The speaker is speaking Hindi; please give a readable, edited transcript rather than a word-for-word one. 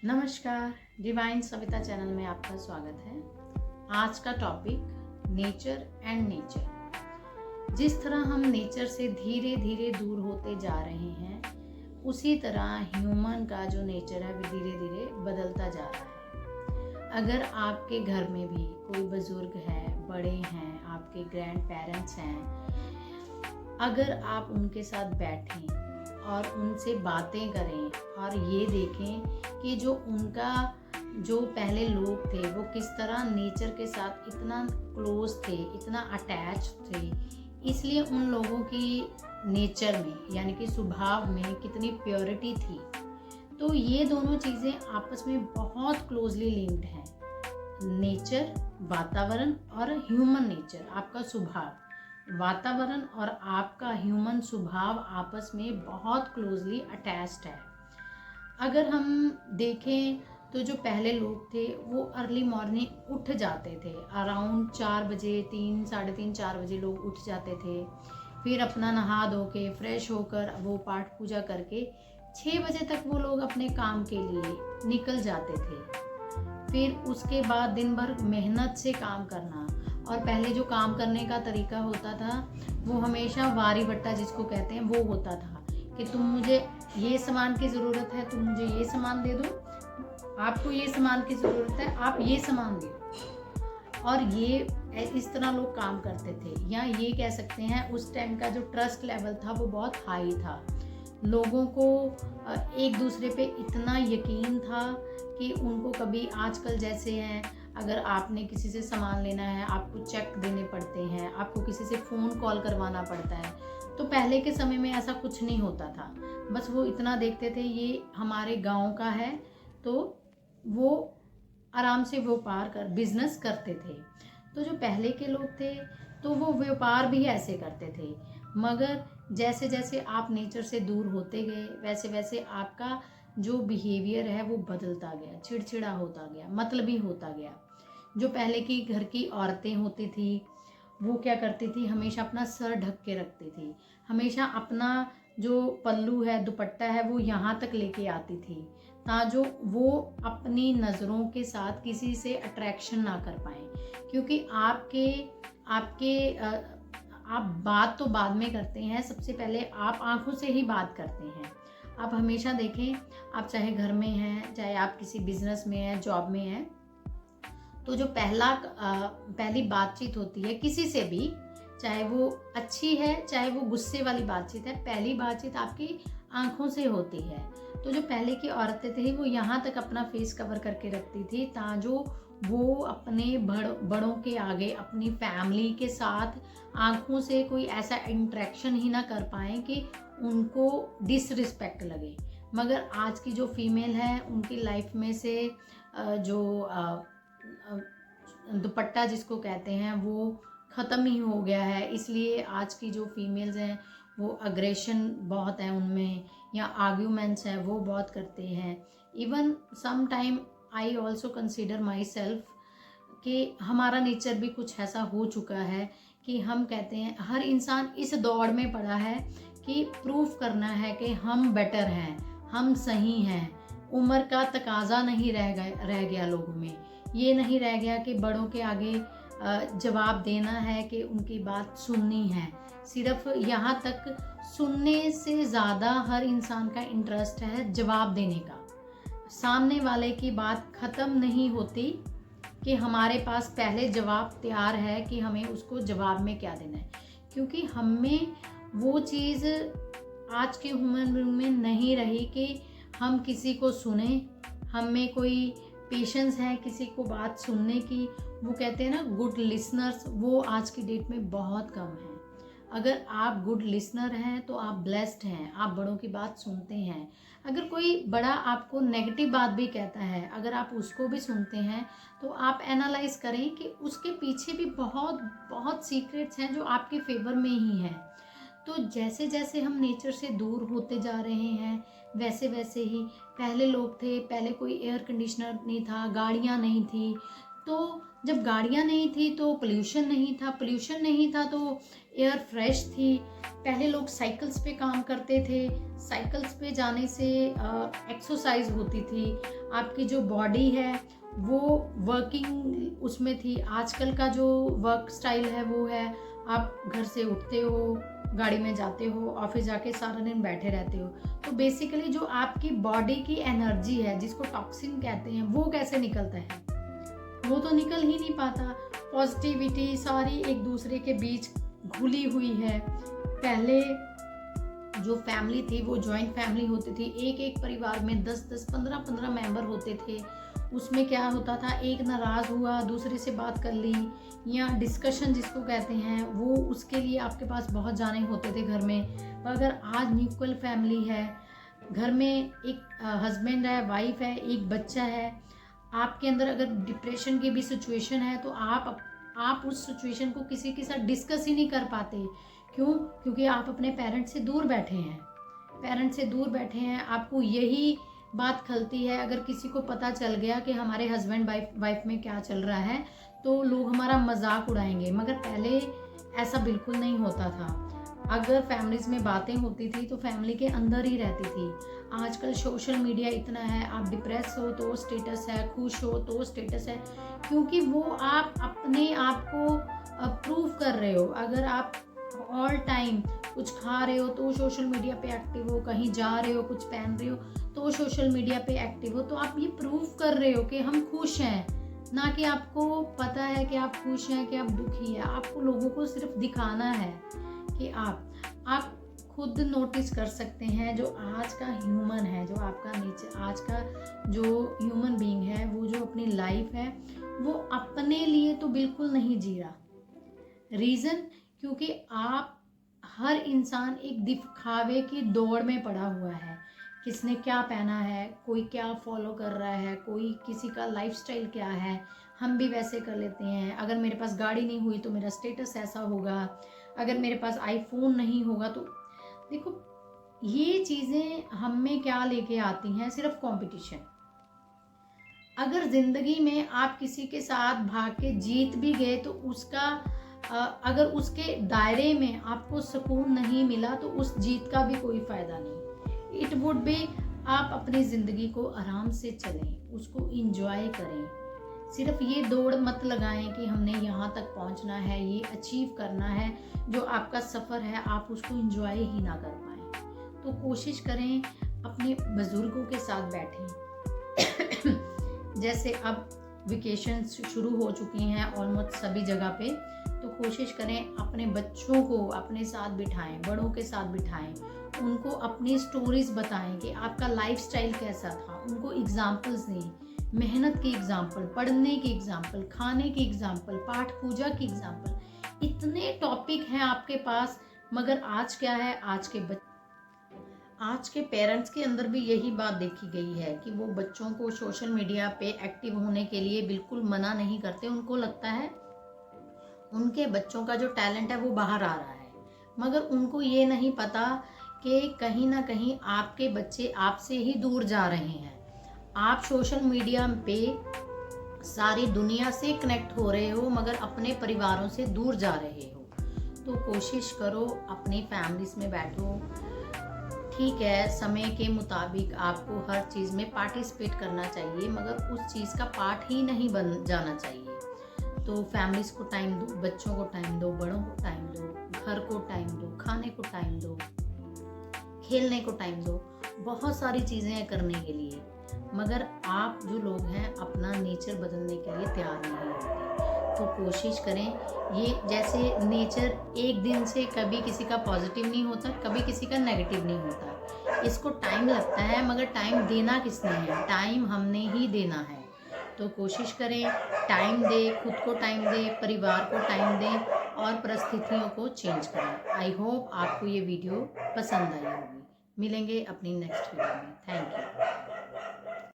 नमस्कार, डिवाइन सविता चैनल में आपका स्वागत है। आज का टॉपिक नेचर एंड नेचर। जिस तरह हम नेचर से धीरे धीरे दूर होते जा रहे हैं, उसी तरह ह्यूमन का जो नेचर है वो धीरे धीरे बदलता जा रहा है। अगर आपके घर में भी कोई बुजुर्ग है, बड़े हैं, आपके ग्रैंड पेरेंट्स हैं, अगर आप उनके साथ बैठें और उनसे बातें करें और ये देखें कि जो पहले लोग थे वो किस तरह नेचर के साथ इतना क्लोज थे, इतना अटैच थे, इसलिए उन लोगों की नेचर में यानी कि स्वभाव में कितनी प्योरिटी थी। तो ये दोनों चीज़ें आपस में बहुत क्लोजली लिंक्ड हैं। नेचर, वातावरण और ह्यूमन नेचर, आपका स्वभाव। वातावरण और आपका ह्यूमन स्वभाव आपस में बहुत क्लोजली अटैच्ड है। अगर हम देखें तो जो पहले लोग थे वो अर्ली मॉर्निंग उठ जाते थे, अराउंड 4 बजे, 3, साढ़े 3, 4 बजे लोग उठ जाते थे। फिर अपना नहा धो के फ्रेश होकर वो पाठ पूजा करके 6 बजे तक वो लोग अपने काम के लिए निकल जाते थे। फिर उसके बाद दिन भर मेहनत से काम करना, और पहले जो काम करने का तरीका होता था वो हमेशा वारी बट्टा जिसको कहते हैं वो होता था कि तुम मुझे ये सामान की ज़रूरत है, तुम मुझे ये सामान दे दो, आपको ये सामान की ज़रूरत है, आप ये सामान दे दो। और ये इस तरह लोग काम करते थे, या ये कह सकते हैं उस टाइम का जो ट्रस्ट लेवल था वो बहुत हाई था। लोगों को एक दूसरे पे इतना यकीन था कि उनको कभी आजकल जैसे हैं, अगर आपने किसी से सामान लेना है, आपको चेक देने पड़ते हैं, आपको किसी से फ़ोन कॉल करवाना पड़ता है, तो पहले के समय में ऐसा कुछ नहीं होता था। बस वो इतना देखते थे ये हमारे गांव का है, तो वो आराम से व्यापार कर बिजनेस करते थे। तो जो पहले के लोग थे तो वो व्यापार भी ऐसे करते थे। मगर जैसे जैसे आप नेचर से दूर होते गए वैसे वैसे आपका जो बिहेवियर है वो बदलता गया, चिड़चिड़ा होता गया, मतलबी होता गया। जो पहले की घर की औरतें होती थी वो क्या करती थी, हमेशा अपना सर ढक के रखती थी, हमेशा अपना जो पल्लू है, दुपट्टा है, वो यहाँ तक लेके आती थी ताकि वो अपनी नज़रों के साथ किसी से अट्रैक्शन ना कर पाए। क्योंकि आप बात तो बाद में करते हैं, सबसे पहले आप आंखों से ही बात करते हैं। आप हमेशा देखें, आप चाहे घर में हैं, चाहे आप किसी बिजनेस में हैं, जॉब में हैं, तो जो पहली बातचीत होती है किसी से भी, चाहे वो अच्छी है चाहे वो गुस्से वाली बातचीत है, पहली बातचीत आपकी आंखों से होती है। तो जो पहले की औरतें थी वो यहाँ तक अपना फेस कवर करके रखती थी ताकि वो अपने बड़ों के आगे अपनी फैमिली के साथ आंखों से कोई ऐसा इंटरेक्शन ही ना कर पाए कि उनको डिसरिस्पेक्ट लगे। मगर आज की जो फीमेल है उनकी लाइफ में से जो दुपट्टा जिसको कहते हैं वो ख़त्म ही हो गया है। इसलिए आज की जो फीमेल्स हैं वो अग्रेशन बहुत है उनमें, या आर्ग्यूमेंट्स हैं वो बहुत करते हैं। Even some time I also consider myself कि हमारा नेचर भी कुछ ऐसा हो चुका है कि हम कहते हैं, हर इंसान इस दौड़ में पड़ा है कि प्रूफ करना है कि हम बेटर हैं, हम सही हैं। उम्र का तकाजा नहीं रह गया लोगों में। ये नहीं रह गया कि बड़ों के आगे जवाब देना है कि उनकी बात सुननी है। सिर्फ यहाँ तक सुनने से ज़्यादा हर इंसान का इंटरेस्ट है जवाब देने का। सामने वाले की बात ख़त्म नहीं होती कि हमारे पास पहले जवाब तैयार है कि हमें उसको जवाब में क्या देना है। क्योंकि हमें वो चीज़ आज के ह्यूमन बीइंग में नहीं रही कि हम किसी को सुने, हमें कोई पेशेंस है किसी को बात सुनने की। वो कहते हैं ना गुड लिसनर्स, वो आज की डेट में बहुत कम है। अगर आप गुड लिसनर हैं तो आप ब्लेस्ड हैं, आप बड़ों की बात सुनते हैं। अगर कोई बड़ा आपको नेगेटिव बात भी कहता है, अगर आप उसको भी सुनते हैं तो आप एनालाइज करें कि उसके पीछे भी बहुत बहुत सीक्रेट्स हैं जो आपके फेवर में ही हैं। तो जैसे जैसे हम नेचर से दूर होते जा रहे हैं वैसे वैसे ही पहले लोग थे, पहले कोई एयर कंडीशनर नहीं था, गाड़ियाँ नहीं थी, तो जब गाड़ियाँ नहीं थी तो पोल्यूशन नहीं था तो एयर फ्रेश थी। पहले लोग साइकिल्स पे काम करते थे, साइकिल्स पे जाने से एक्सरसाइज होती थी, आपकी जो बॉडी है वो वर्किंग उसमें थी। आजकल का जो वर्क स्टाइल है वो है आप घर से उठते हो, गाड़ी में जाते हो, ऑफिस जाके सारा दिन बैठे रहते हो। तो बेसिकली जो आपकी बॉडी की एनर्जी है जिसको टॉक्सिन कहते हैं वो कैसे निकलता है? वो तो निकल ही नहीं पाता। पॉजिटिविटी सारी एक दूसरे के बीच घुली हुई है। पहले जो फैमिली थी वो जॉइंट फैमिली होती थी, एक एक परिवार में 10-10, 15-15 मेंबर होते थे। उसमें क्या होता था, एक नाराज़ हुआ दूसरे से बात कर ली, या डिस्कशन जिसको कहते हैं वो, उसके लिए आपके पास बहुत जाने होते थे घर में। पर अगर आज न्यूक्लियर फैमिली है, घर में एक हस्बैंड है, वाइफ है, एक बच्चा है, आपके अंदर अगर डिप्रेशन की भी सिचुएशन है तो आप उस सिचुएशन को किसी के साथ डिस्कस ही नहीं कर पाते। क्यों? क्योंकि आप अपने पेरेंट्स से दूर बैठे हैं। आपको यही बात खलती है, अगर किसी को पता चल गया कि हमारे हस्बैंड वाइफ में क्या चल रहा है तो लोग हमारा मजाक उड़ाएंगे। मगर पहले ऐसा बिल्कुल नहीं होता था। अगर फैमिलीज में बातें होती थी तो फैमिली के अंदर ही रहती थी। आजकल सोशल मीडिया इतना है, आप डिप्रेस हो तो स्टेटस है, खुश हो तो स्टेटस है, क्योंकि वो आप अपने आप को प्रूव कर रहे हो। अगर आप ऑल टाइम कुछ खा रहे हो तो सोशल मीडिया पे एक्टिव हो, कहीं जा रहे हो, कुछ पहन रहे हो तो सोशल मीडिया पे एक्टिव हो, तो आप ये प्रूव कर रहे हो कि हम खुश हैं, ना कि आपको पता है कि आप खुश हैं कि आप दुखी है। आपको लोगों को सिर्फ दिखाना है कि आप खुद नोटिस कर सकते हैं जो आज का ह्यूमन है, जो आपका नेचर, आज का जो ह्यूमन बीइंग है, वो जो अपनी लाइफ है वो अपने लिए तो बिल्कुल नहीं जी रहा। रीज़न क्योंकि आप हर इंसान एक दिखावे की दौड़ में पड़ा हुआ है। किसने क्या पहना है, कोई क्या फॉलो कर रहा है, कोई किसी का लाइफस्टाइल क्या है, हम भी वैसे कर लेते हैं। अगर मेरे पास गाड़ी नहीं हुई तो मेरा स्टेटस ऐसा होगा, अगर मेरे पास आईफोन नहीं होगा तो देखो, ये चीज़ें हम में क्या लेके आती हैं, सिर्फ कंपटीशन। अगर ज़िंदगी में आप किसी के साथ भाग के जीत भी गए तो उसका अगर उसके दायरे में आपको सुकून नहीं मिला तो उस जीत का भी कोई फ़ायदा नहीं। इट वुड बी आप अपनी ज़िंदगी को आराम से चलें, उसको इंजॉय करें। सिर्फ ये दौड़ मत लगाएं कि हमने यहाँ तक पहुँचना है, ये अचीव करना है। जो आपका सफ़र है आप उसको इंजॉय ही ना कर पाएँ। तो कोशिश करें अपने बुज़ुर्गों के साथ बैठें। जैसे अब वेकेशन शुरू हो चुकी हैं ऑलमोस्ट सभी जगह पे, तो कोशिश करें अपने बच्चों को अपने साथ बिठाएं, बड़ों के साथ बिठाएं, उनको अपनी स्टोरीज बताएं कि आपका लाइफस्टाइल कैसा था। उनको एग्जाम्पल्स दें, मेहनत की एग्जाम्पल, पढ़ने की एग्जाम्पल, खाने की एग्जाम्पल, पाठ पूजा की एग्जाम्पल। इतने टॉपिक हैं आपके पास, मगर आज क्या है, आज के पेरेंट्स के अंदर भी यही बात देखी गई है कि वो बच्चों को सोशल मीडिया पे एक्टिव होने के लिए बिल्कुल मना नहीं करते। उनको लगता है उनके बच्चों का जो टैलेंट है वो बाहर आ रहा है, मगर उनको ये नहीं पता कि कहीं ना कहीं आपके बच्चे आपसे ही दूर जा रहे हैं। आप सोशल मीडिया पे सारी दुनिया से कनेक्ट हो रहे हो मगर अपने परिवारों से दूर जा रहे हो। तो कोशिश करो अपनी फैमिलीज में बैठो। ठीक है, समय के मुताबिक आपको हर चीज़ में पार्टिसिपेट करना चाहिए, मगर उस चीज़ का पार्ट ही नहीं बन जाना चाहिए। तो फैमिलीज़ को टाइम दो, बच्चों को टाइम दो, बड़ों को टाइम दो, घर को टाइम दो, खाने को टाइम दो, खेलने को टाइम दो। बहुत सारी चीज़ें हैं करने के लिए, मगर आप जो लोग हैं अपना नेचर बदलने के लिए तैयार नहीं होते। तो कोशिश करें, ये जैसे नेचर एक दिन से कभी किसी का पॉजिटिव नहीं होता, कभी किसी का नेगेटिव नहीं होता। इसको टाइम लगता है, मगर टाइम देना किसने है? टाइम हमने ही देना है। तो कोशिश करें, टाइम दें, खुद को टाइम दें, परिवार को टाइम दें और परिस्थितियों को चेंज करें। आई होप आपको ये वीडियो पसंद आई होगी। मिलेंगे अपनी नेक्स्ट वीडियो में। Thank you.